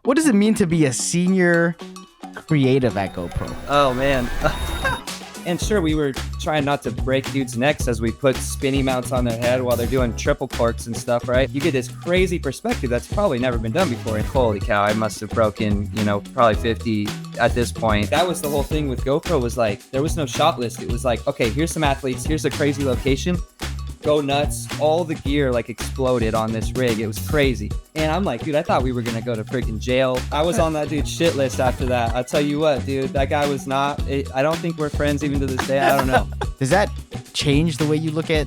What does it mean to be a senior creative at GoPro? Oh man. And sure, we were trying not to break dudes' necks as we put spinny mounts on their head while they're doing triple corks and stuff, right? You get this crazy perspective that's probably never been done before. And holy cow, I must have broken, probably 50 at this point. That was the whole thing with GoPro, was like, there was no shot list. It was like, okay, here's some athletes, here's a crazy location. Go nuts. All the gear like exploded on this rig. It was crazy. And I'm like, dude, I thought we were gonna go to freaking jail. I was on that dude's shit list after that. I'll tell you what, dude, that guy was not, I don't think we're friends even to this day. I don't know. Does that change the way you look at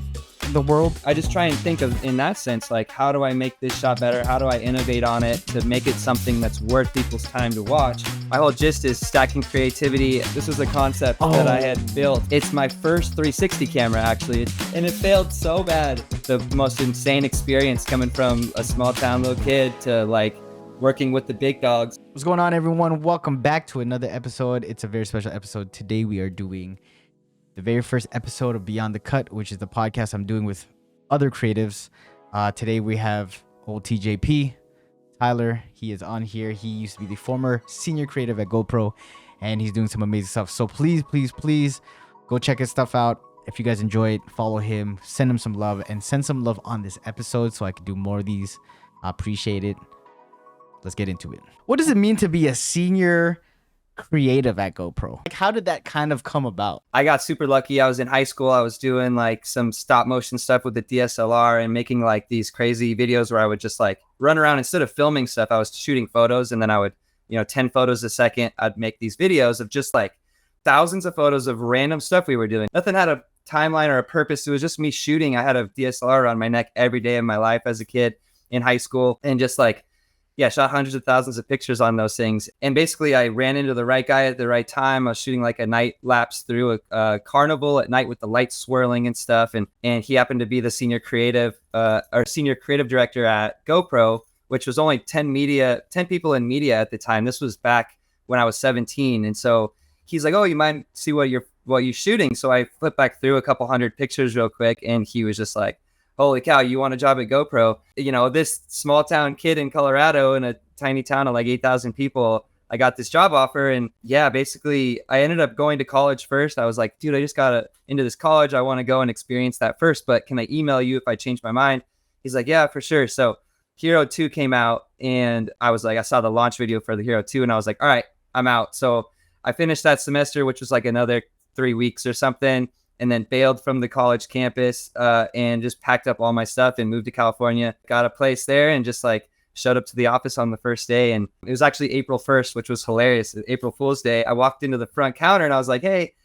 the world? I just try and think of, in that sense, like, how do I make this shot better? How do I innovate on it to make it something that's worth people's time to watch? My whole gist is stacking creativity. This was a concept that I had built. It's my first 360 camera, actually, and it failed so bad. The most insane experience coming from a small town little kid to like working with the big dogs. What's going on, everyone? Welcome back to another episode. It's a very special episode. Today we are doing the very first episode of Beyond the Cut, which is the podcast I'm doing with other creatives. Today we have old TJP, Tyler. He is on here. He used to be the former senior creative at GoPro, and he's doing some amazing stuff. So please go check his stuff out. If you guys enjoy it, follow him, send him some love, and send some love on this episode so I can do more of these. I appreciate it. Let's get into it. What does it mean to be a senior creative at GoPro? Like, how did that kind of come about? I got super lucky. I was in high school. I was doing like some stop motion stuff with the DSLR and making like these crazy videos where I would just like run around. Instead of filming stuff, I was shooting photos, and then I would, 10 photos a second. I'd make these videos of just like thousands of photos of random stuff we were doing. Nothing had a timeline or a purpose. It was just me shooting. I had a DSLR around my neck every day of my life as a kid in high school, and just like, shot hundreds of thousands of pictures on those things. And basically I ran into the right guy at the right time. I was shooting like a night lapse through a carnival at night with the lights swirling and stuff. And he happened to be the senior creative director at GoPro, which was only 10 people in media at the time. This was back when I was 17. And so he's like, oh, you might see what you're shooting. So I flipped back through a couple hundred pictures real quick. And he was just like, holy cow, you want a job at GoPro? This small town kid in Colorado in a tiny town of like 8,000 people, I got this job offer. And basically I ended up going to college first. I was like, dude, I just got into this college. I want to go and experience that first, but can I email you if I change my mind? He's like, yeah, for sure. So Hero 2 came out, and I was like, I saw the launch video for the Hero 2, and I was like, all right, I'm out. So I finished that semester, which was like another 3 weeks or something, and then bailed from the college campus and just packed up all my stuff and moved to California, got a place there, and just like showed up to the office on the first day. And it was actually April 1st, which was hilarious. April Fool's Day. I walked into the front counter and I was like, hey,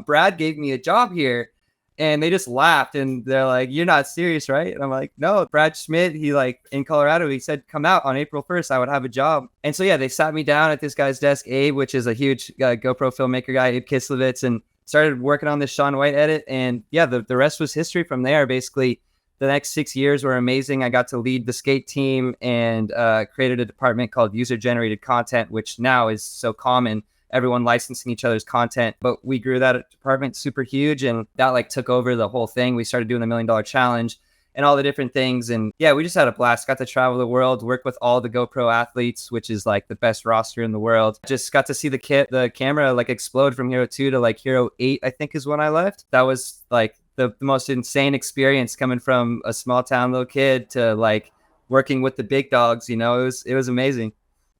Brad gave me a job here. And they just laughed, and they're like, you're not serious, right? And I'm like, no, Brad Schmidt, he like in Colorado, he said, come out on April 1st, I would have a job. And so, they sat me down at this guy's desk, Abe, which is a huge GoPro filmmaker guy, Abe Kislevitz, and started working on this Shaun White edit. And the rest was history from there. Basically, the next 6 years were amazing. I got to lead the skate team and created a department called user-generated content, which now is so common. Everyone licensing each other's content, but we grew that department super huge, and that like took over the whole thing. We started doing the $1 Million Challenge and all the different things. And we just had a blast. Got to travel the world, work with all the GoPro athletes, which is like the best roster in the world. Just got to see the camera like explode from Hero 2 to like Hero 8, I think is when I left. That was like the most insane experience coming from a small town little kid to like working with the big dogs. It was amazing.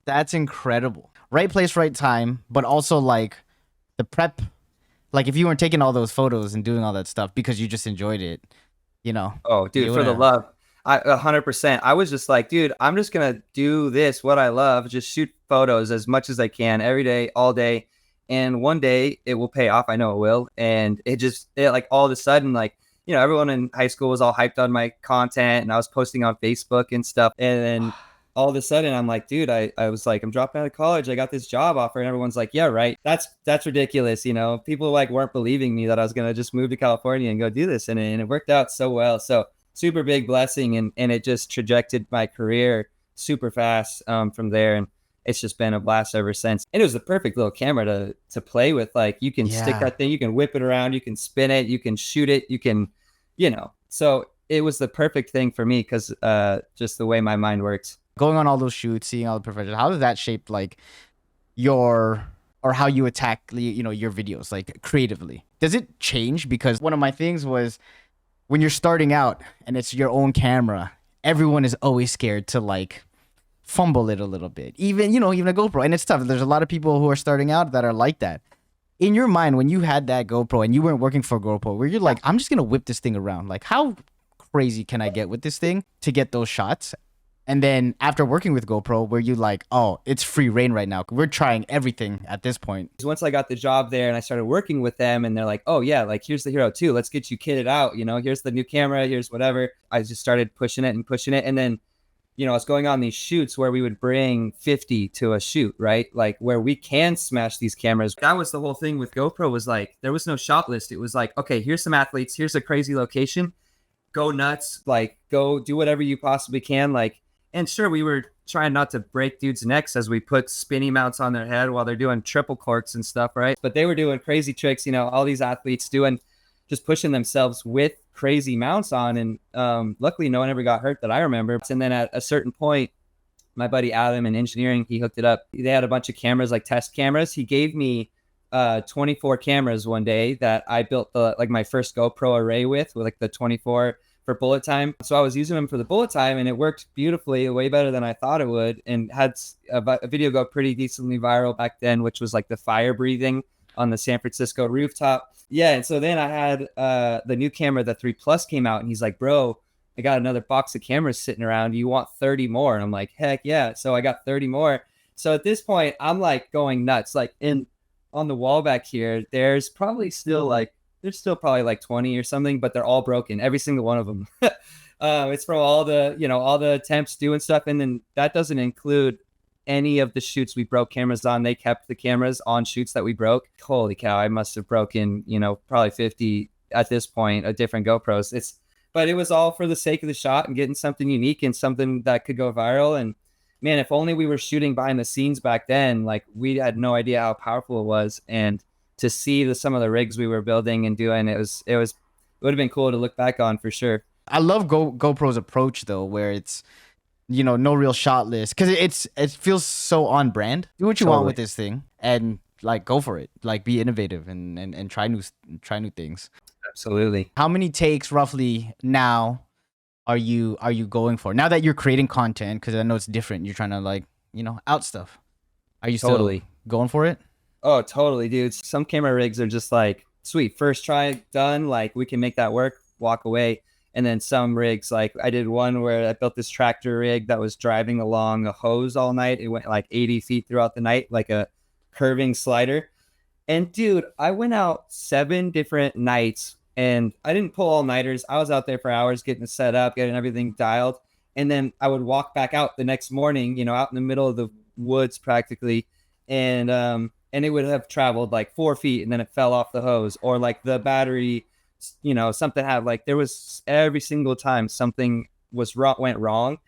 That's incredible. Right place, right time, but also like the prep. Like if you weren't taking all those photos and doing all that stuff because you just enjoyed it, Oh, dude, for the love. 100%. I was just like, dude, I'm just going to do this, what I love, just shoot photos as much as I can every day, all day. And one day it will pay off. I know it will. And it like all of a sudden, like, everyone in high school was all hyped on my content, and I was posting on Facebook and stuff. And then all of a sudden I'm like, dude, I was like, I'm dropping out of college. I got this job offer. And everyone's like, yeah, right. That's ridiculous. People like weren't believing me that I was going to just move to California and go do this. And it worked out so well. So super big blessing. And it just trajected my career super fast from there. And it's just been a blast ever since. And it was the perfect little camera to play with. Like you can stick that thing, you can whip it around, you can spin it, you can shoot it, you can, so it was the perfect thing for me because just the way my mind works. Going on all those shoots, seeing all the professionals, how does that shape like your or how you attack your videos like creatively? Does it change? Because one of my things was when you're starting out and it's your own camera, everyone is always scared to like fumble it a little bit. Even a GoPro. And it's tough. There's a lot of people who are starting out that are like that. In your mind, when you had that GoPro and you weren't working for GoPro, where you're like, I'm just gonna whip this thing around. Like, how crazy can I get with this thing to get those shots? And then after working with GoPro, where you like, oh, it's free reign right now. We're trying everything at this point. Once I got the job there and I started working with them, and they're like, oh yeah, like here's the Hero 2. Let's get you kitted out. Here's the new camera. Here's whatever. I just started pushing it and pushing it. And then, I was going on these shoots where we would bring 50 to a shoot, right? Like where we can smash these cameras. That was the whole thing with GoPro, was like, there was no shot list. It was like, okay, here's some athletes. Here's a crazy location. Go nuts. Like go do whatever you possibly can. Like, and sure, we were trying not to break dudes' necks as we put spinny mounts on their head while they're doing triple corks and stuff, right? But they were doing crazy tricks, all these athletes doing, just pushing themselves with crazy mounts on. And luckily, no one ever got hurt that I remember. And then at a certain point, my buddy Adam in engineering, he hooked it up. They had a bunch of cameras, like test cameras. He gave me 24 cameras one day that I built my first GoPro array with like the 24 for bullet time. So I was using them for the bullet time, and it worked beautifully, way better than I thought it would, and had a video go pretty decently viral back then, which was like the fire breathing on the San Francisco rooftop. Yeah, and so then I had the new camera, the 3 Plus came out, and he's like, bro, I got another box of cameras sitting around. You want 30 more? And I'm like, heck yeah. So I got 30 more. So at this point, I'm like going nuts. Like on the wall back here, there's probably still like 20 or something, but they're all broken, every single one of them. It's from all the attempts doing stuff. And then that doesn't include any of the shoots we broke cameras on. They kept the cameras on shoots that we broke. Holy cow, I must have broken, probably 50 at this point, of different GoPros. But it was all for the sake of the shot and getting something unique and something that could go viral. And man, if only we were shooting behind the scenes back then, like we had no idea how powerful it was. And to see some of the rigs we were building and doing, it would have been cool to look back on for sure. I love GoPro's approach though, where it's no real shot list, because it feels so on brand. Do what you want with this thing and like go for it. Like be innovative and try new things. Absolutely. How many takes roughly now are you going for now that you're creating content? Because I know it's different. You're trying to out stuff. Are you still going for it? Oh, totally, dude. Some camera rigs are just like, sweet, first try, done. Like we can make that work, walk away. And then some rigs, like I did one where I built this tractor rig that was driving along a hose all night. It went like 80 feet throughout the night, like a curving slider. And dude, I went out 7 different nights, and I didn't pull all nighters. I was out there for hours getting it set up, getting everything dialed. And then I would walk back out the next morning, out in the middle of the woods practically. And it would have traveled like 4 feet and then it fell off the hose, or like the battery, something had there was every single time something went wrong.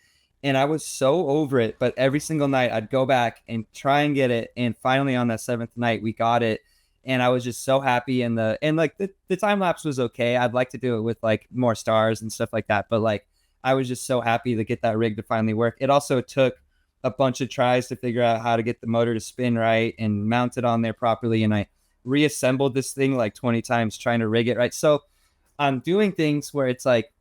And I was so over it, but every single night I'd go back and try and get it. And finally on that 7th night, we got it. And I was just so happy. And the time lapse was okay. I'd like to do it with like more stars and stuff like that. But like, I was just so happy to get that rig to finally work. It also took a bunch of tries to figure out how to get the motor to spin right and mount it on there properly. And I reassembled this thing like 20 times trying to rig it right. So I'm doing things where it's like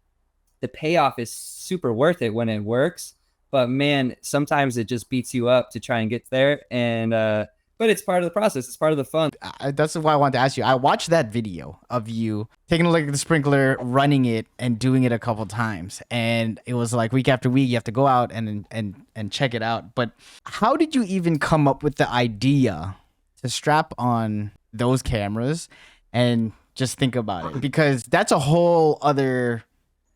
the payoff is super worth it when it works. But man, sometimes it just beats you up to try and get there. And, but it's part of the process. It's part of the fun. That's why I wanted to ask you. I watched that video of you taking a look at the sprinkler, running it, and doing it a couple times. And it was like week after week, you have to go out and check it out. But how did you even come up with the idea to strap on those cameras and just think about it? Because that's a whole other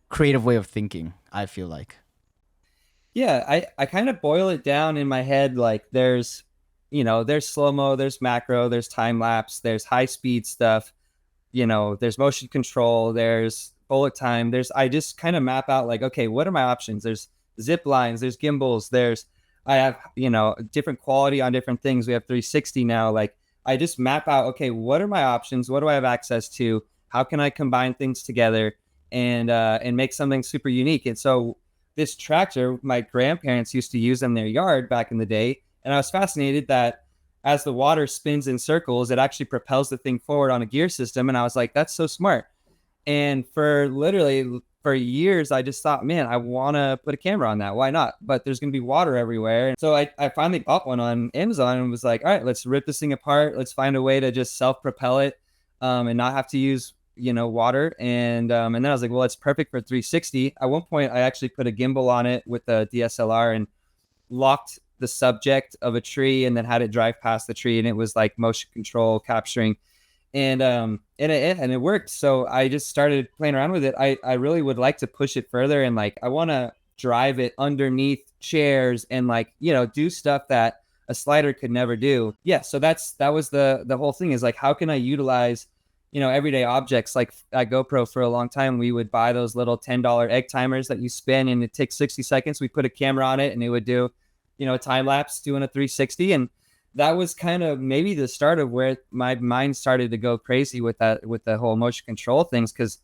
creative way of thinking, I feel like. Yeah, I kind of boil it down in my head. Like there's slow-mo, there's macro, there's time lapse, there's high speed stuff, there's motion control, there's bullet time. I just kind of map out like, okay, what are my options? There's zip lines, there's gimbals, I have, different quality on different things. We have 360 now. Like I just map out, okay, what are my options? What do I have access to? How can I combine things together and make something super unique? And so this tractor, my grandparents used to use in their yard back in the day. And I was fascinated that as the water spins in circles, it actually propels the thing forward on a gear system. And I was like, that's so smart. And for years, I just thought, man, I want to put a camera on that. Why not? But there's going to be water everywhere. And so I finally bought one on Amazon and was like, all right, let's rip this thing apart. Let's find a way to just self-propel it, and not have to use, water. And then I was like, well, it's perfect for 360. At one point, I actually put a gimbal on it with a DSLR and locked the subject of a tree and then had it drive past the tree. And it was like motion control capturing, and it worked. So I just started playing around with it. I really would like to push it further, and like I want to drive it underneath chairs and like do stuff that a slider could never do. Yeah, so that was the whole thing, is like, how can I utilize everyday objects? Like at GoPro for a long time, we would buy those little $10 egg timers that you spin and it takes 60 seconds. We put a camera on it and it would do a time lapse doing a 360. And that was kind of maybe the start of where my mind started to go crazy with the whole motion control things. Cause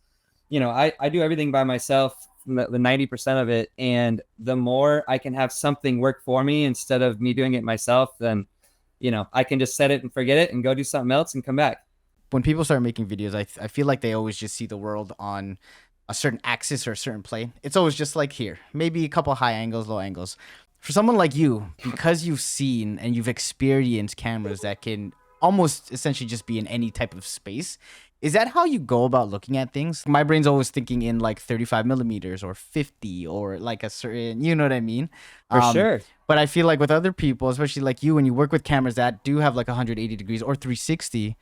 I do everything by myself, the 90% of it. And the more I can have something work for me instead of me doing it myself, then, I can just set it and forget it and go do something else and come back. When people start making videos, I feel like they always just see the world on a certain axis or a certain plane. It's always just like here, maybe a couple high angles, low angles. For someone like you, because you've seen and you've experienced cameras that can almost essentially just be in any type of space, is that how you go about looking at things? My brain's always thinking in like 35 millimeters or 50 or like a certain, you know what I mean? For sure. But I feel like with other people, especially like you, when you work with cameras that do have like 180 degrees or 360,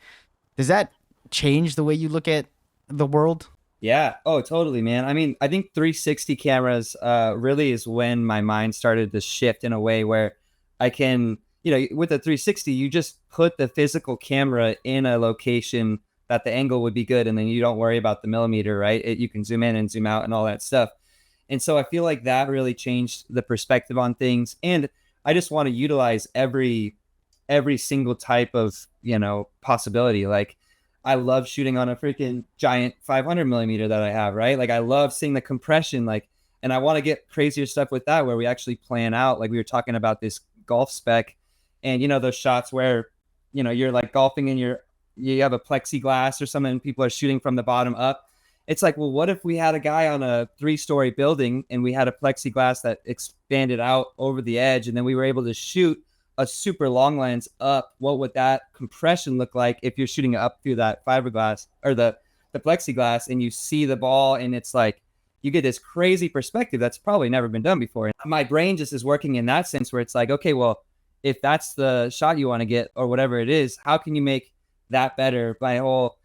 does that change the way you look at the world? Yeah. Oh, totally, man. I mean, I think 360 cameras really is when my mind started to shift in a way where I can, with a 360, you just put the physical camera in a location that the angle would be good. And then you don't worry about the millimeter, right? You can zoom in and zoom out and all that stuff. And so I feel like that really changed the perspective on things. And I just want to utilize every single type of, possibility. Like, I love shooting on a freaking giant 500 millimeter that I have, right? Like, I love seeing the compression, like, and I want to get crazier stuff with that, where we actually plan out, like we were talking about this golf spec, and those shots where, you're like golfing and you have a plexiglass or something and people are shooting from the bottom up. It's like, well, what if we had a guy on a 3-story building and we had a plexiglass that expanded out over the edge, and then we were able to shoot a super long lens up? What would that compression look like if you're shooting up through that fiberglass or the plexiglass, and you see the ball, and it's like you get this crazy perspective that's probably never been done before. And my brain just is working in that sense, where it's like, okay, well, if that's the shot you want to get or whatever it is, how can you make that better? My whole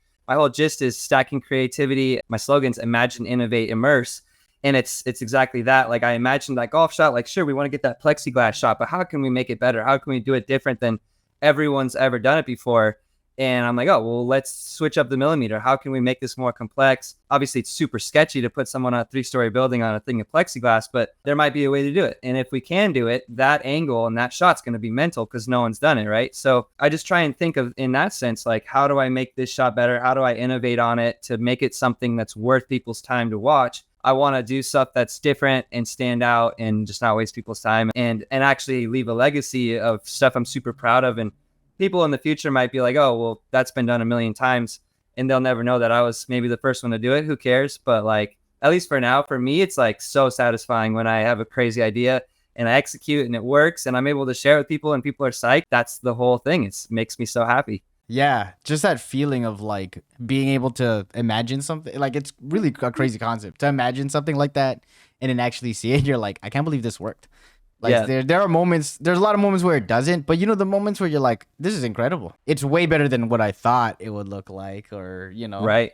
gist is stacking creativity. My slogan's imagine, innovate, immerse. And it's exactly that. Like, I imagined that golf shot, like, sure, we want to get that plexiglass shot, but how can we make it better? How can we do it different than everyone's ever done it before? And I'm like, oh, well, let's switch up the millimeter. How can we make this more complex? Obviously, it's super sketchy to put someone on a 3-story building on a thing of plexiglass, but there might be a way to do it. And if we can do it, that angle and that shot's going to be mental because no one's done it, right? So I just try and think of, in that sense, like, how do I make this shot better? How do I innovate on it to make it something that's worth people's time to watch? I want to do stuff that's different and stand out and just not waste people's time, and actually leave a legacy of stuff I'm super proud of. And people in the future might be like, oh, well, that's been done a million times, and they'll never know that I was maybe the first one to do it. Who cares? But like, at least for now, for me, it's like so satisfying when I have a crazy idea and I execute and it works and I'm able to share it with people and people are psyched. That's the whole thing. It makes me so happy. Yeah, just that feeling of like being able to imagine something. Like, it's really a crazy concept to imagine something like that and then actually see it. You're like, I can't believe this worked. Like, Yeah. there are moments, there's a lot of moments where it doesn't, but the moments where you're like, this is incredible. It's way better than what I thought it would look like, or, Right.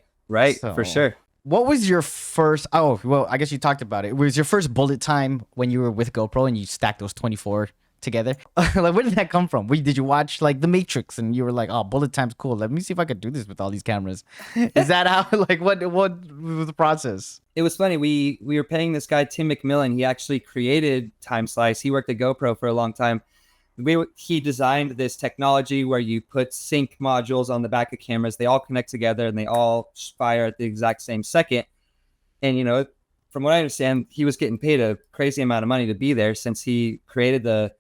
So, For sure. what was your first, oh, well, I guess you talked about it. Was your first bullet time when you were with GoPro and you stacked those 24 together? Like, where did that come from? Did you watch like The Matrix and you were like, oh, bullet time's cool. Let me see if I could do this with all these cameras. Is that how, like, what was the process? It was funny. We were paying this guy, Tim McMillan. He actually created Time Slice. He worked at GoPro for a long time. He designed this technology where you put sync modules on the back of cameras. They all connect together and they all fire at the exact same second. And, from what I understand, he was getting paid a crazy amount of money to be there since he created the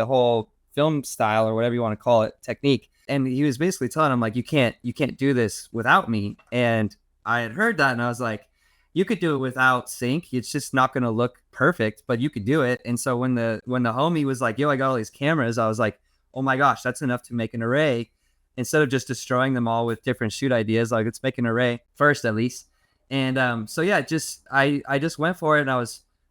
whole film style or whatever you want to call it, technique. And he was basically telling him like, you can't do this without me. And I had heard that, and I was like, you could do it without sync. It's just not going to look perfect, but you could do it. And so when the homie was like, yo, I got all these cameras, I was like, oh my gosh, that's enough to make an array. Instead of just destroying them all with different shoot ideas, like let's make an array first at least. And so yeah, I just went for it, and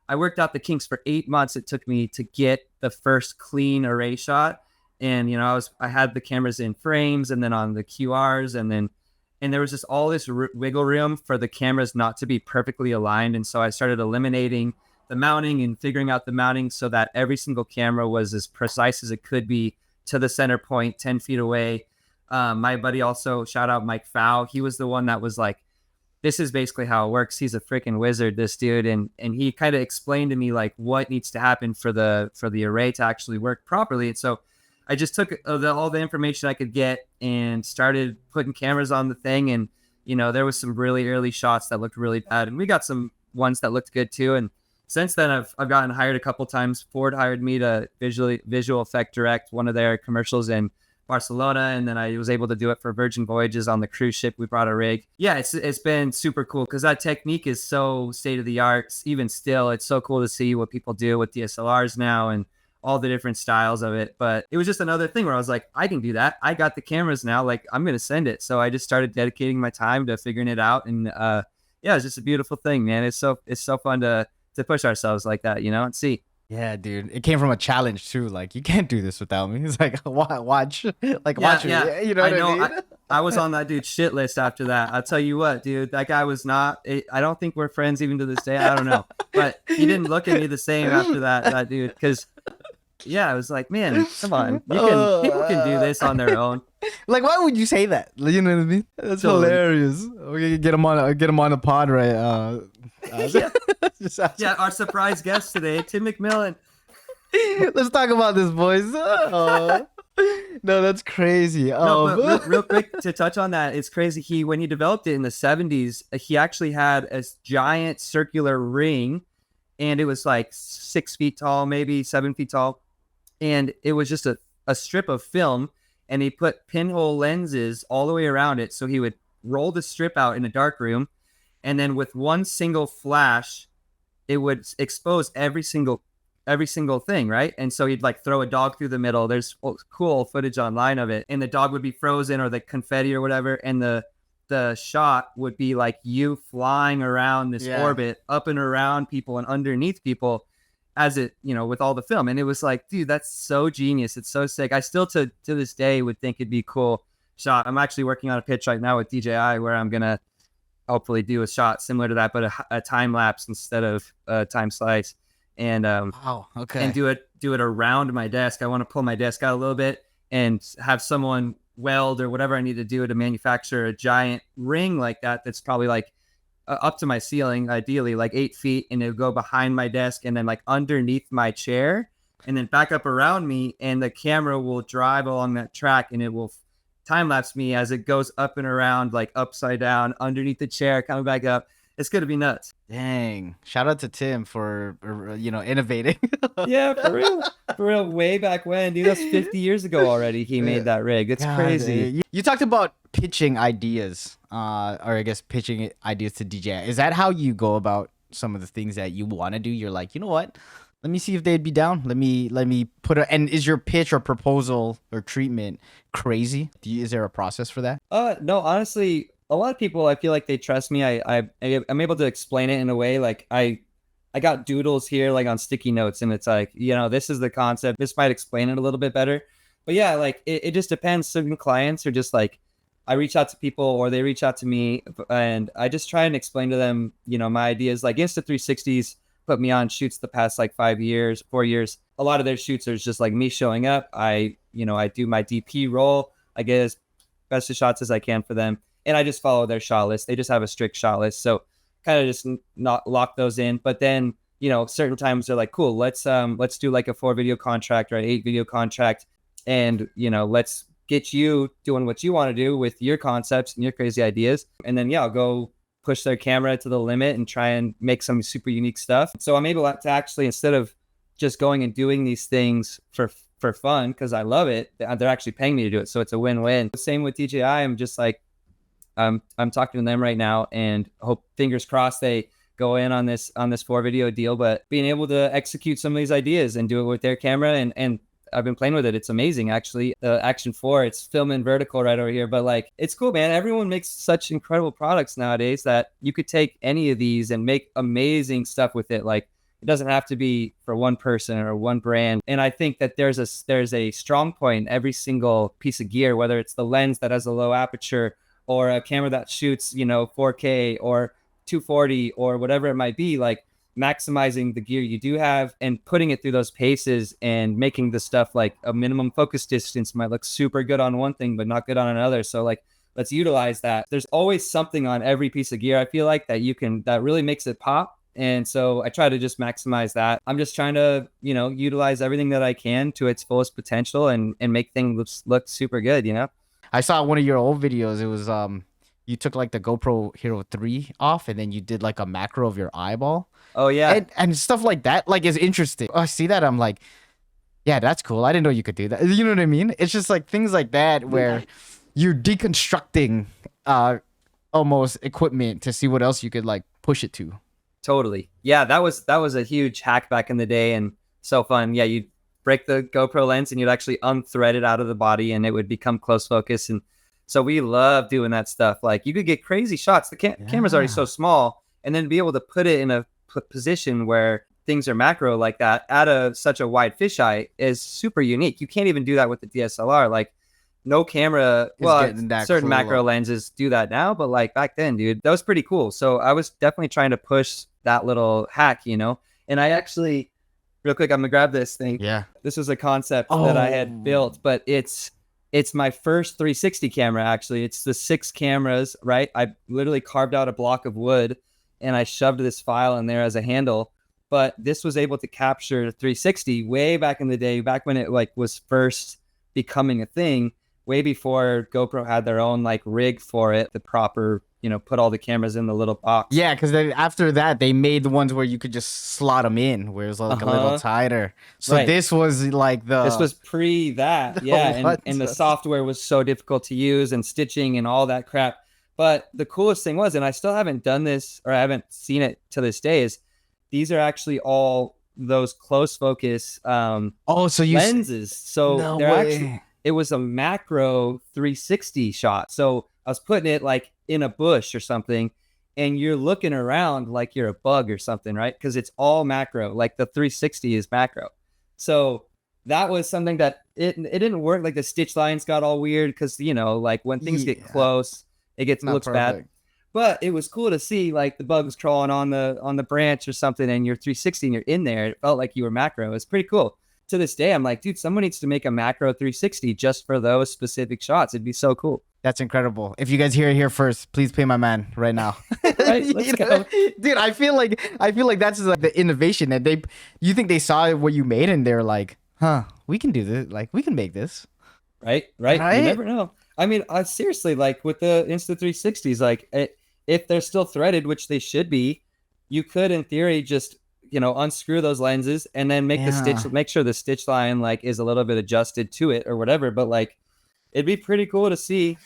I worked out the kinks for 8 months. It took me to get the first clean array shot. And I had the cameras in frames and then on the QRs, and there was just all this wiggle room for the cameras not to be perfectly aligned. And so I started eliminating the mounting and figuring out the mounting so that every single camera was as precise as it could be to the center point 10 feet away. My buddy also, shout out Mike Fow, he was the one that was like, this is basically how it works. He's a freaking wizard, this dude. And he kind of explained to me like what needs to happen for the array to actually work properly. And so I just took all the information I could get and started putting cameras on the thing. And, there was some really early shots that looked really bad, and we got some ones that looked good too. And since then I've gotten hired a couple times. Ford hired me to visual effect direct one of their commercials in Barcelona, and then I was able to do it for Virgin Voyages on the cruise ship. We brought a rig. Yeah, it's been super cool because that technique is so state of the art. Even still, it's so cool to see what people do with DSLRs now and all the different styles of it. But it was just another thing where I was like, I can do that. I got the cameras now. Like, I'm gonna send it. So I just started dedicating my time to figuring it out, and yeah, it's just a beautiful thing, man. It's so fun to push ourselves like that, and see. Yeah, dude. It came from a challenge too. Like, you can't do this without me. It's like, watch, like, watch me. You know what I mean? I was on that dude's shit list after that. I'll tell you what, dude, that guy was not, I don't think we're friends even to this day. I don't know, but he didn't look at me the same after that dude. Cause yeah, I was like, man, come on. People can do this on their own. Like, why would you say that? You know what I mean? That's totally hilarious. We get him on the pod, right? Yeah, our surprise guest today, Tim McMillan. Let's talk about this, boys. Oh. No, that's crazy. No, but real quick to touch on that, it's crazy. When he developed it in the 70s, he actually had a giant circular ring, and it was like 6 feet tall, maybe 7 feet tall. And it was just a strip of film, and he put pinhole lenses all the way around it. So he would roll the strip out in a dark room, and then with one single flash, it would expose every single thing, right? And so he'd like throw a dog through the middle. There's cool footage online of it, and the dog would be frozen or the confetti or whatever, and the shot would be like you flying around this orbit, up and around people and underneath people, as it, with all the film. And it was like, dude, that's so genius. It's so sick. I still to this day would think it'd be a cool shot. I'm actually working on a pitch right now with DJI where I'm gonna hopefully do a shot similar to that, but a time lapse instead of a time slice. And wow, okay. And do it around my desk. I want to pull my desk out a little bit and have someone weld or whatever I need to do to manufacture a giant ring like that. That's probably like up to my ceiling, ideally like 8 feet, and it'll go behind my desk and then like underneath my chair and then back up around me, and the camera will drive along that track and it will time lapse me as it goes up and around, like upside down underneath the chair, coming back up. It's gonna be nuts. Dang! Shout out to Tim for innovating. Yeah, for real. Way back when, dude. That's 50 years ago already. He made that rig. It's crazy. You talked about pitching ideas, or I guess pitching ideas to DJI. Is that how you go about some of the things that you want to do? You're like, you know what? Let me see if they'd be down. Let me put a. And is your pitch or proposal or treatment crazy? Is there a process for that? No, honestly. A lot of people, I feel like they trust me. I'm able to explain it in a way like I got doodles here like on sticky notes, and it's like, this is the concept. This might explain it a little bit better. But yeah, like it just depends. Certain clients are just like, I reach out to people or they reach out to me, and I just try and explain to them, my ideas. Like Insta360s put me on shoots the past like 4 years. A lot of their shoots are just like me showing up. I do my DP role. I get as best of shots as I can for them. And I just follow their shot list. They just have a strict shot list. So kind of just not lock those in. But then, certain times they're like, cool, let's do like a 4 video contract or an 8 video contract. And, let's get you doing what you want to do with your concepts and your crazy ideas. And then, I'll go push their camera to the limit and try and make some super unique stuff. So I'm able to actually, instead of just going and doing these things for fun, because I love it, they're actually paying me to do it. So it's a win-win. Same with DJI. I'm just like, I'm talking to them right now and hope, fingers crossed, they go in on this 4-video deal. But being able to execute some of these ideas and do it with their camera, and I've been playing with it. It's amazing, actually. The Action 4, it's filming vertical right over here. But like, it's cool, man. Everyone makes such incredible products nowadays that you could take any of these and make amazing stuff with it. Like, it doesn't have to be for one person or one brand. And I think that there's a strong point in every single piece of gear, whether it's the lens that has a low aperture or a camera that shoots, 4K or 240 or whatever it might be. Like, maximizing the gear you do have and putting it through those paces and making the stuff like a minimum focus distance might look super good on one thing but not good on another. So like, let's utilize that. There's always something on every piece of gear, I feel like, that really makes it pop. And so I try to just maximize that. I'm just trying to, utilize everything that I can to its fullest potential and make things look super good, I saw one of your old videos. It was you took like the GoPro Hero 3 off and then you did like a macro of your eyeball. Oh yeah. And stuff like that like is interesting. I see that, I'm like, yeah, that's cool. I didn't know you could do that. You know what I mean? It's just like things like that where you're deconstructing almost equipment to see what else you could like push it to. Totally. Yeah, that was a huge hack back in the day and so fun. Yeah, you'd break the GoPro lens and you'd actually unthread it out of the body and it would become close focus. And so we love doing that stuff. Like, you could get crazy shots. The camera's already so small, and then be able to put it in a position where things are macro like that at such a wide fisheye is super unique. You can't even do that with the DSLR. Like, no camera, certain macro lenses do that now, but like back then, dude, that was pretty cool. So I was definitely trying to push that little hack, and I actually, real quick, I'm gonna grab this thing. Yeah. This was a concept that I had built, but it's my first 360 camera, actually. It's the 6 cameras, right? I literally carved out a block of wood and I shoved this file in there as a handle. But this was able to capture 360 way back in the day, back when it like was first becoming a thing, way before GoPro had their own like rig for it, the proper, put all the cameras in the little box. Yeah, because then after that, they made the ones where you could just slot them in, where it was like a little tighter. So Right. this was like This was pre that. Yeah. And the software was so difficult to use and stitching and all that crap. But the coolest thing was, and I still haven't done this or I haven't seen it to this day, is these are actually all those close focus lenses. So No they're way. actually, it was a macro 360 shot. So I was putting it like in a bush or something, and you're looking around like you're a bug or something, right? Because it's all macro. Like, the 360 is macro. So that was something that it didn't work. Like, the stitch lines got all weird because, like when things get close, it looks bad. But it was cool to see like the bugs crawling on the branch or something, and you're 360 and you're in there. It felt like you were macro. It's pretty cool. To this day, I'm like, dude, someone needs to make a macro 360 just for those specific shots. It'd be so cool. That's incredible. If you guys hear it here first, please pay my man right now. Right, let's go. Dude, I feel like that's like the innovation that you think they saw what you made and they're like, huh, we can do this. Like, we can make this. Right. You never know. I mean, seriously, like with the Insta360s, like if they're still threaded, which they should be, you could in theory just, unscrew those lenses and then make sure the stitch line like is a little bit adjusted to it or whatever. But like, it'd be pretty cool to see,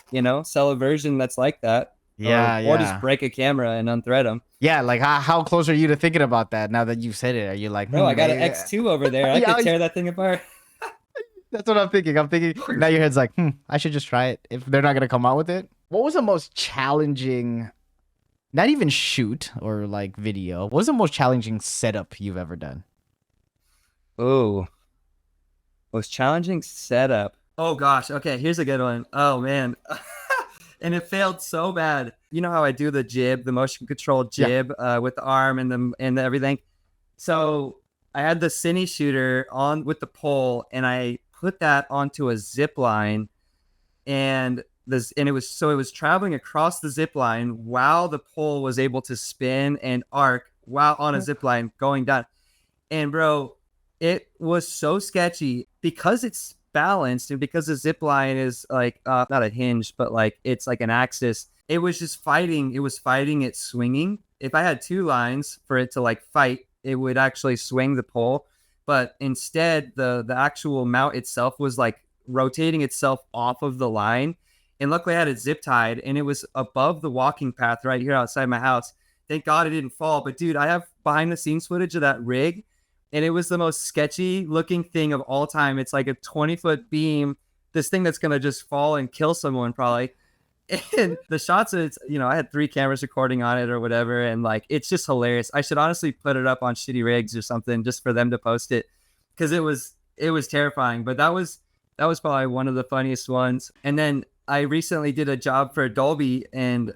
sell a version that's like that. Or just break a camera and unthread them. Yeah, like how close are you to thinking about that now that you've said it? Are you like, I got an X2 over there. I could tear that thing apart. That's what I'm thinking. Now your head's like, I should just try it if they're not going to come out with it. What was the most challenging, not even shoot or like video, what was the most challenging setup you've ever done? Oh, most challenging setup. Oh gosh. Okay, here's a good one. Oh man. And it failed so bad. You know how I do the jib, the motion control jib with the arm and everything. So I had the cine shooter on with the pole, and I put that onto a zip line, and it was traveling across the zip line while the pole was able to spin and arc while on a zip line going down. And bro, it was so sketchy because it's balanced and because the zip line is like not a hinge, but like it's like an axis. it was just fighting. It was fighting it swinging. If I had two lines for it to like fight, it would actually swing the pole. But instead, the actual mount itself was like rotating itself off of the line. And luckily, I had it zip tied, and it was above the walking path right here outside my house. Thank God it didn't fall. But dude, I have behind the scenes footage of that rig, and it was the most sketchy looking thing of all time. It's like a 20-foot beam, this thing that's gonna just fall and kill someone probably. And the shots, it's, you know, I had 3 cameras recording on it or whatever, and like it's just hilarious. I should honestly put it up on Shitty Rigs or something just for them to post it, because it was terrifying. But that was probably one of the funniest ones. And then I recently did a job for Dolby, and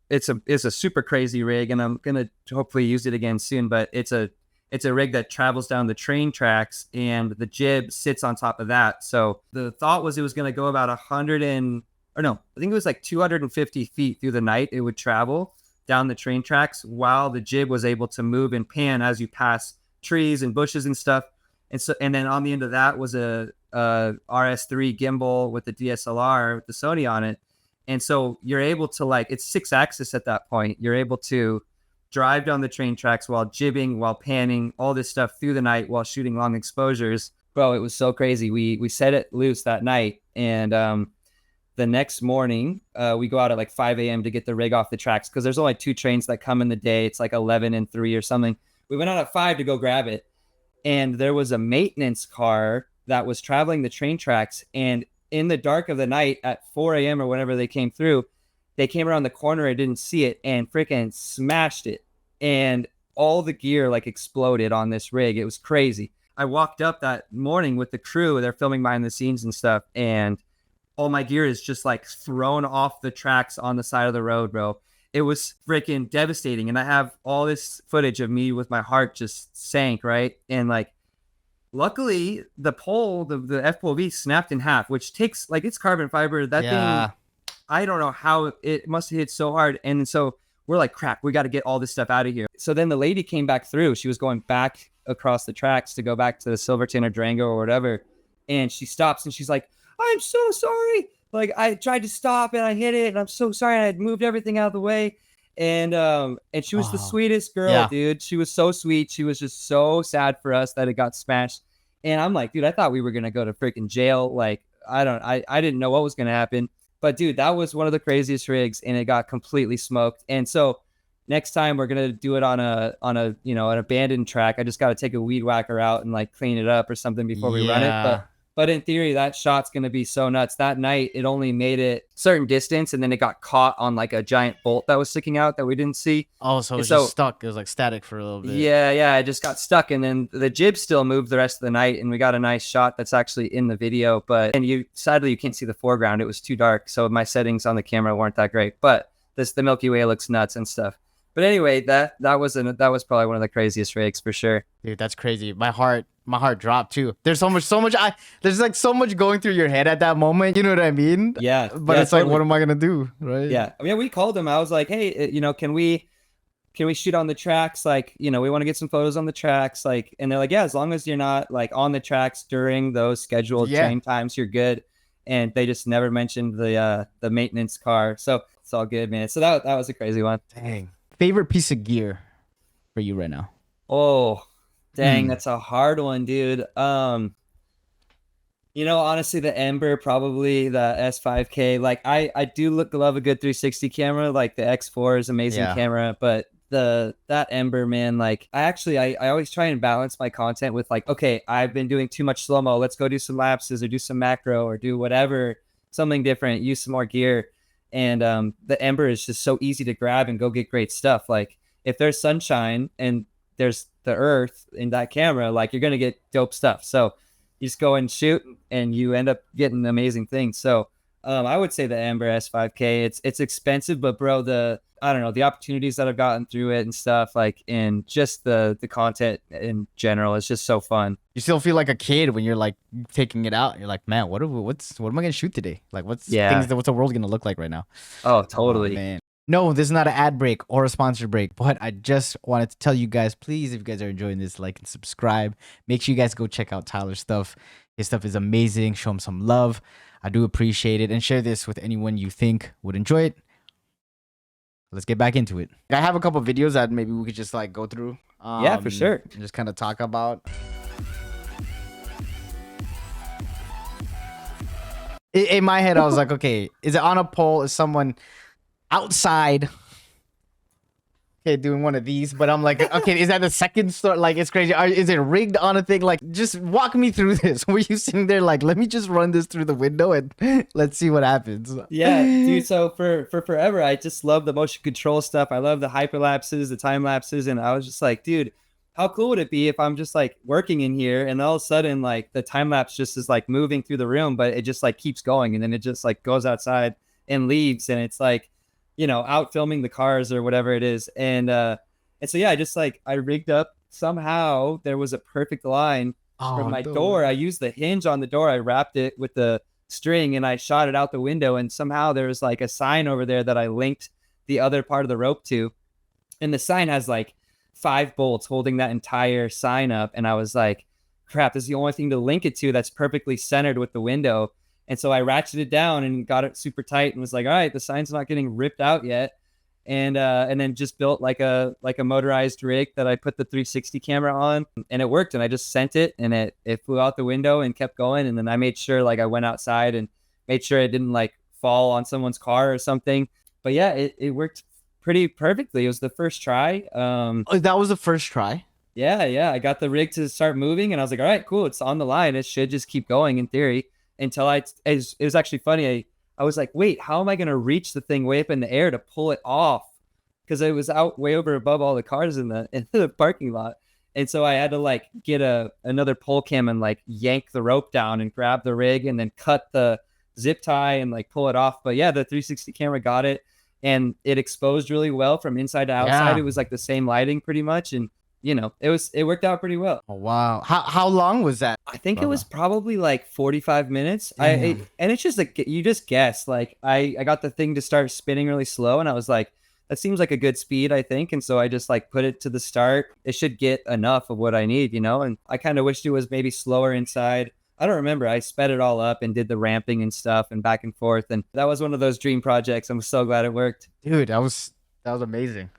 it's a super crazy rig, and I'm gonna hopefully use it again soon. But it's a rig that travels down the train tracks, and the jib sits on top of that. So the thought was it was gonna go about 100 and or no, I think it was like 250 feet through the night. It would travel down the train tracks while the jib was able to move and pan as you pass trees and bushes and stuff. And then on the end of that was a RS3 gimbal with the DSLR with the Sony on it. And so you're able to, like, it's 6-axis at that point. You're able to drive down the train tracks while jibbing, while panning, all this stuff through the night while shooting long exposures. Bro, it was so crazy. We set it loose that night, and the next morning, we go out at like 5 a.m. to get the rig off the tracks, because there's only 2 trains that come in the day. It's like 11 and 3 or something. We went out at 5 to go grab it, and there was a maintenance car that was traveling the train tracks. And in the dark of the night at 4 a.m. or whenever they came through, they came around the corner. I didn't see it and freaking smashed it. And all the gear like exploded on this rig. It was crazy. I walked up that morning with the crew. They're filming behind the scenes and stuff, and all my gear is just like thrown off the tracks on the side of the road, bro. It was freaking devastating. And I have all this footage of me with my heart just sank, right? And like, luckily the pole, the FOV snapped in half, which takes, like, it's carbon fiber. That Yeah. thing, I don't know how it must have hit so hard. And so we're like, crap, we got to get all this stuff out of here. So then the lady came back through. She was going back across the tracks to go back to the Silverton or Durango or whatever. And she stops and she's like, I'm so sorry. Like, I tried to stop and I hit it, and I'm so sorry. I had moved everything out of the way. And she was the Oh, sweetest girl, yeah. dude. She was so sweet. She was just so sad for us that it got smashed. And I'm like, dude, I thought we were gonna go to freaking jail. Like, I didn't know what was gonna happen. But dude, that was one of the craziest rigs, and it got completely smoked. And so next time we're gonna do it on a an abandoned track. I just got to take a weed whacker out and like clean it up or something before we run it. Yeah. But in theory, that shot's going to be so nuts. That night, it only made it certain distance, and then it got caught on like a giant bolt that was sticking out that we didn't see. Oh, so it And was so, just stuck. It was like static for a little bit. yeah, it just got stuck. And then the jib still moved the rest of the night, and we got a nice shot that's actually in the video. Sadly, you can't see the foreground. It was too dark. So my settings on the camera weren't that great. But the Milky Way looks nuts and stuff. But anyway, that was probably one of the craziest rigs for sure. Dude, that's crazy. My heart dropped too. There's there's like so much going through your head at that moment. You know what I mean? Yeah. But yeah, it's totally. like, what am I gonna do? Right? Yeah. I mean, we called them. I was like, hey, can we shoot on the tracks? Like, we want to get some photos on the tracks. Like, and they're like, yeah, as long as you're not like on the tracks during those scheduled train times, you're good. And they just never mentioned the maintenance car. So it's all good, man. So that was a crazy one. Dang. Favorite piece of gear for you right now? Oh, dang, that's a hard one, dude. Honestly, the Ember, probably the S5K. Like, I do love a good 360 camera. Like, the X4 is amazing camera, but that Ember, man, like, I always try and balance my content with like, okay, I've been doing too much slow-mo. Let's go do some lapses or do some macro or do whatever, something different, use some more gear. And the Ember is just so easy to grab and go get great stuff. Like, if there's sunshine and there's the earth in that camera, like, you're gonna get dope stuff. So you just go and shoot, and you end up getting amazing things. So I would say the Ember S5K. It's expensive, but bro, I don't know, the opportunities that I've gotten through it and stuff, like, and just the content in general is just so fun. You still feel like a kid when you're like taking it out. You're like, man, what am I gonna shoot today? Like, what's the world gonna look like right now? Oh, totally. Oh, man. No, this is not an ad break or a sponsor break, but I just wanted to tell you guys, please, if you guys are enjoying this, like and subscribe. Make sure you guys go check out Tyler's stuff. His stuff is amazing. Show him some love. I do appreciate it. And share this with anyone you think would enjoy it. let's get back into it. I have a couple videos that maybe we could just like go through. Yeah, for sure. And just kind of talk about. In my head, I was like, okay, is it on a pole? Is someone outside? Okay, doing one of these, but I'm like, okay, is that the second store? Like, it's crazy. Is it rigged on a thing? Like, just walk me through this. Were you sitting there like, let me just run this through the window and let's see what happens? Yeah, dude. So for forever, I just love the motion control stuff. I love the hyperlapses, the time lapses, and I was just like, dude, how cool would it be if I'm just like working in here and all of a sudden like the time lapse just is like moving through the room, but it just like keeps going and then it just like goes outside and leaves and it's like, out filming the cars or whatever it is. And so yeah, I just like I rigged up somehow there was a perfect line from my door. I used the hinge on the door. I wrapped it with the string and I shot it out the window and somehow there was like a sign over there that I linked the other part of the rope to. And the sign has like 5 bolts holding that entire sign up. And I was like, crap, this is the only thing to link it to that's perfectly centered with the window. And so I ratcheted it down and got it super tight and was like, all right, the sign's not getting ripped out yet. And then just built like a motorized rig that I put the 360 camera on and it worked. And I just sent it and it flew out the window and kept going. And then I made sure like I went outside and made sure it didn't like fall on someone's car or something. But yeah, it worked pretty perfectly. It was the first try. That was the first try? Yeah. I got the rig to start moving and I was like, all right, cool. It's on the line. It should just keep going in theory until it was actually funny. I was like, wait, how am I going to reach the thing way up in the air to pull it off? Because it was out way over above all the cars in the parking lot. And so I had to like get another pole cam and like yank the rope down and grab the rig and then cut the zip tie and like pull it off. But yeah, the 360 camera got it and it exposed really well from inside to outside. Yeah. It was like the same lighting pretty much. And it worked out pretty well. Oh, wow. How long was that? I think it was probably like 45 minutes. Damn. And it's just like, you just guess, like I got the thing to start spinning really slow and I was like, that seems like a good speed, I think. And so I just like put it to the start. It should get enough of what I need, and I kind of wished it was maybe slower inside. I don't remember. I sped it all up and did the ramping and stuff and back and forth. And that was one of those dream projects. I'm so glad it worked. Dude, that was amazing.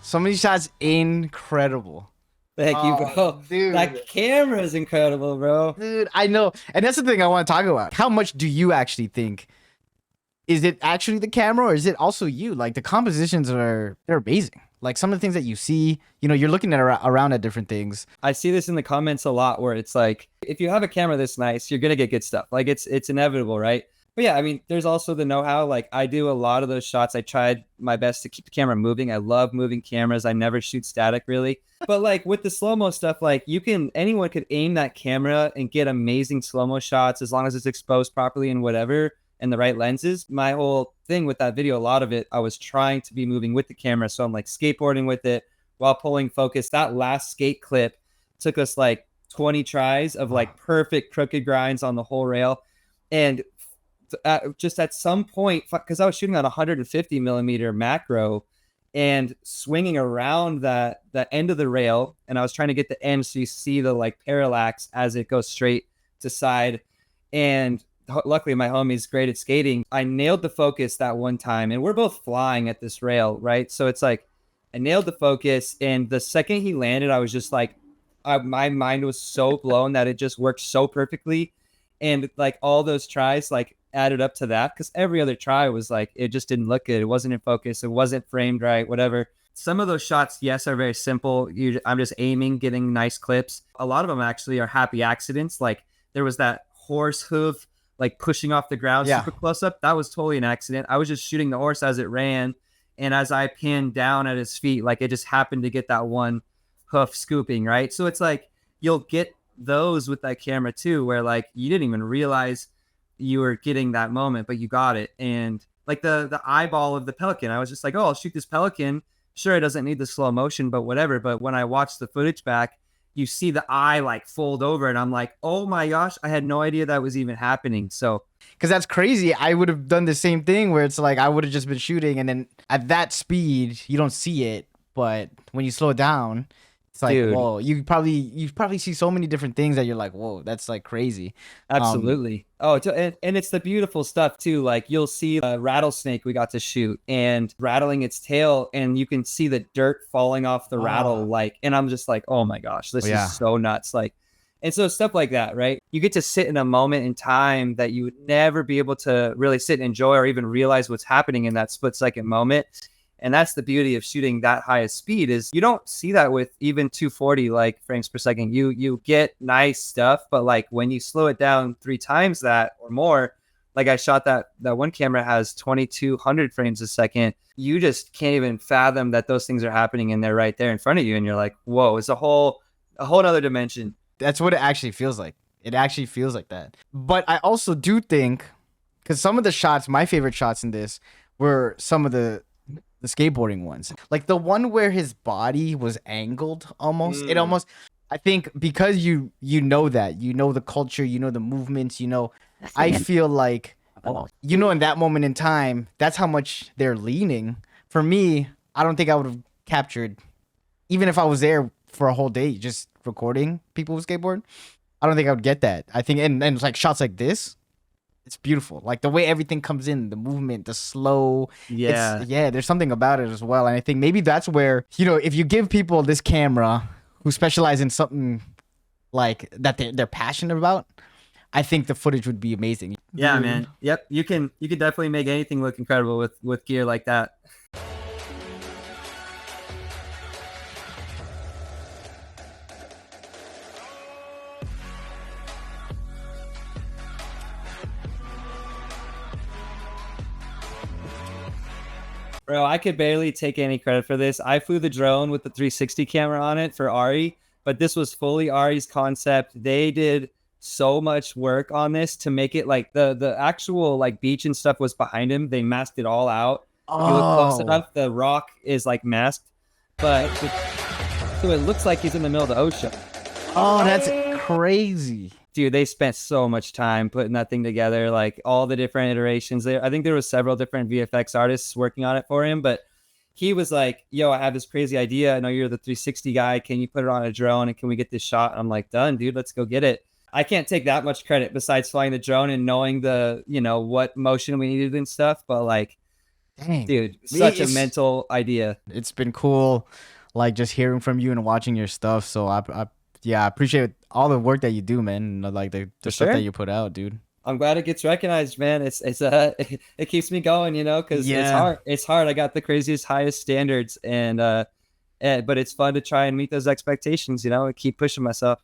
Some of these shots incredible. Thank you, Oh, bro. dude. That camera is incredible, bro. Dude, I know. And that's the thing I want to talk about. How much do you actually think? Is it actually the camera or is it also you? Like the compositions they're amazing. Like some of the things that you see, you're looking at around at different things. I see this in the comments a lot where it's like, if you have a camera this nice, you're gonna get good stuff. Like it's inevitable, right? But yeah, I mean, there's also the know-how. Like I do a lot of those shots. I tried my best to keep the camera moving. I love moving cameras. I never shoot static really. But like with the slow-mo stuff, like anyone could aim that camera and get amazing slow-mo shots as long as it's exposed properly and whatever and the right lenses. My whole thing with that video, a lot of it, I was trying to be moving with the camera. So I'm like skateboarding with it while pulling focus. That last skate clip took us like 20 tries of like perfect crooked grinds on the whole rail. And just at some point, because I was shooting on 150 millimeter macro and swinging around the end of the rail, and I was trying to get the end so you see the like parallax as it goes straight to side. And luckily my homie's great at skating. I nailed the focus that one time, and we're both flying at this rail, right? So it's like I nailed the focus, and the second he landed, I was just like, my mind was so blown that it just worked so perfectly. And like all those tries like added up to that, because every other try was like, it just didn't look good. It wasn't in focus. It wasn't framed right, whatever. Some of those shots, yes, are very simple. I'm just aiming, getting nice clips. A lot of them actually are happy accidents. Like there was that horse hoof like pushing off the ground super close up. That was totally an accident. I was just shooting the horse as it ran. And as I pinned down at his feet, like it just happened to get that one hoof scooping, right? So it's like you'll get those with that camera too, where like you didn't even realize you were getting that moment, but you got it. And like the eyeball of the pelican, I was just like, oh, I'll shoot this pelican. Sure, it doesn't need the slow motion, but whatever. But when I watched the footage back, you see the eye like fold over, and I'm like, oh my gosh, I had no idea that was even happening. So because that's crazy. I would have done the same thing where it's like I would have just been shooting, and then at that speed you don't see it, but when you slow it down, it's like, dude, whoa. You probably see so many different things that you're like, whoa, that's like crazy. absolutely. And it's the beautiful stuff too. Like you'll see a rattlesnake we got to shoot and rattling its tail, and you can see the dirt falling off the rattle. Like, and I'm just like, oh my gosh, this is so nuts. Like, and so stuff like that, right? You get to sit in a moment in time that you would never be able to really sit and enjoy or even realize what's happening in that split second moment. And that's the beauty of shooting that high of speed, is you don't see that with even 240 like frames per second. You get nice stuff, but like when you slow it down 3 times that or more, like I shot that one camera has 2200 frames a second. You just can't even fathom that those things are happening, and they're right there in front of you, and you're like, whoa, it's a whole other dimension. That's what it actually feels like. It actually feels like that. But I also do think, because some of the shots, my favorite shots in this were some of the skateboarding ones, like the one where his body was angled almost. It almost, I think, because you know that, you know the culture, you know the movements, I feel like, in that moment in time, that's how much they're leaning. For me, I don't think I would have captured, even if I was there for a whole day just recording people with skateboard, I don't think I would get that. I think, and it's like shots like this, it's beautiful. Like the way everything comes in, the movement, the slow. Yeah. There's something about it as well. And I think maybe that's where, if you give people this camera who specialize in something like that they're passionate about, I think the footage would be amazing. Yeah, man. Yep. You can definitely make anything look incredible with gear like that. Bro, I could barely take any credit for this. I flew the drone with the 360 camera on it for Ari, but this was fully Ari's concept. They did so much work on this to make it like the actual like beach and stuff was behind him. They masked it all out. If you look close enough, the rock is like masked, but so it looks like he's in the middle of the ocean. Oh, that's crazy. Dude, they spent so much time putting that thing together, like all the different iterations there. I think there was several different VFX artists working on it for him, but he was like, yo, I have this crazy idea. I know you're the 360 guy. Can you put it on a drone and can we get this shot? And I'm like, done, dude, let's go get it. I can't take that much credit besides flying the drone and knowing the, what motion we needed and stuff. But like, Dang, dude, such a it's mental idea. it's been cool, like just hearing from you and watching your stuff. So yeah, I appreciate all the work that you do, man. And, like the For stuff that sure. you put out, dude. I'm glad it gets recognized, man. It's it keeps me going, you know, because it's Yeah. hard. It's hard. I got the craziest, highest standards, and but it's fun to try and meet those expectations, you know, and keep pushing myself.